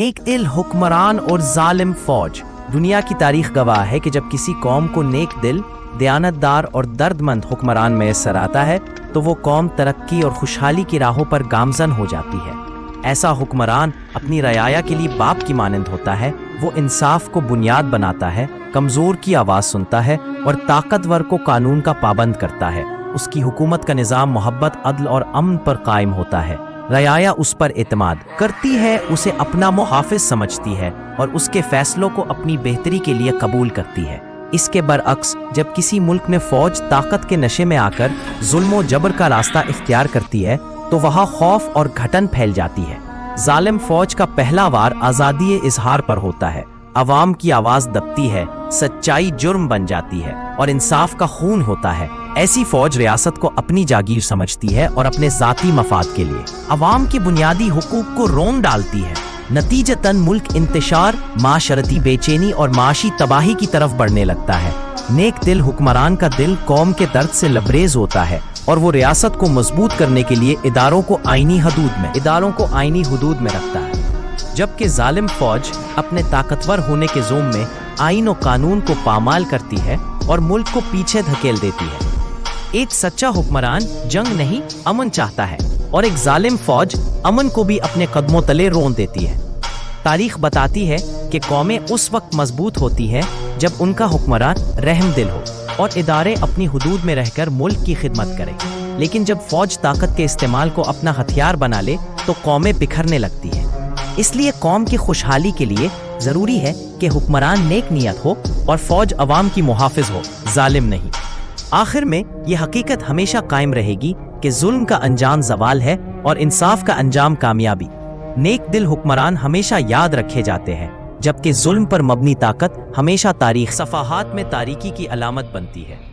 نیک دل حکمران اور ظالم فوج۔ دنیا کی تاریخ گواہ ہے کہ جب کسی قوم کو نیک دل، دیانتدار اور درد مند حکمران میسر آتا ہے تو وہ قوم ترقی اور خوشحالی کی راہوں پر گامزن ہو جاتی ہے۔ ایسا حکمران اپنی رعایا کے لیے باپ کی مانند ہوتا ہے۔ وہ انصاف کو بنیاد بناتا ہے، کمزور کی آواز سنتا ہے اور طاقتور کو قانون کا پابند کرتا ہے۔ اس کی حکومت کا نظام محبت، عدل اور امن پر قائم ہوتا ہے۔ رعایا اس پر اعتماد کرتی ہے، اسے اپنا محافظ سمجھتی ہے اور اس کے فیصلوں کو اپنی بہتری کے لیے قبول کرتی ہے۔ اس کے برعکس جب کسی ملک میں فوج طاقت کے نشے میں آ کر ظلم و جبر کا راستہ اختیار کرتی ہے تو وہاں خوف اور گھٹن پھیل جاتی ہے۔ ظالم فوج کا پہلا وار آزادی اظہار پر ہوتا ہے۔ عوام کی آواز دبتی ہے، سچائی جرم بن جاتی ہے اور انصاف کا خون ہوتا ہے۔ ایسی فوج ریاست کو اپنی جاگیر سمجھتی ہے اور اپنے ذاتی مفاد کے لیے عوام کے بنیادی حقوق کو رون ڈالتی ہے۔ نتیجتاً ملک انتشار، معاشرتی بے چینی اور معاشی تباہی کی طرف بڑھنے لگتا ہے۔ نیک دل حکمران کا دل قوم کے درد سے لبریز ہوتا ہے اور وہ ریاست کو مضبوط کرنے کے لیے اداروں کو آئینی حدود میں رکھتا ہے، جبکہ ظالم فوج اپنے طاقتور ہونے کے زوم میں آئین و قانون کو پامال کرتی ہے اور ملک کو پیچھے دھکیل دیتی ہے۔ ایک سچا حکمران جنگ نہیں، امن چاہتا ہے اور ایک ظالم فوج امن کو بھی اپنے قدموں تلے رون دیتی ہے۔ تاریخ بتاتی ہے کہ قومیں اس وقت مضبوط ہوتی ہے جب ان کا حکمران رحم دل ہو اور ادارے اپنی حدود میں رہ کر ملک کی خدمت کریں۔ لیکن جب فوج طاقت کے استعمال کو اپنا ہتھیار بنا لے تو قومیں بکھرنے لگتی ہیں۔ اس لیے قوم کی خوشحالی کے لیے ضروری ہے کہ حکمران نیک نیت ہو اور فوج عوام کی محافظ ہو، ظالم نہیں۔ آخر میں یہ حقیقت ہمیشہ قائم رہے گی کہ ظلم کا انجام زوال ہے اور انصاف کا انجام کامیابی۔ نیک دل حکمران ہمیشہ یاد رکھے جاتے ہیں، جبکہ ظلم پر مبنی طاقت ہمیشہ تاریخ صفحات میں تاریکی کی علامت بنتی ہے۔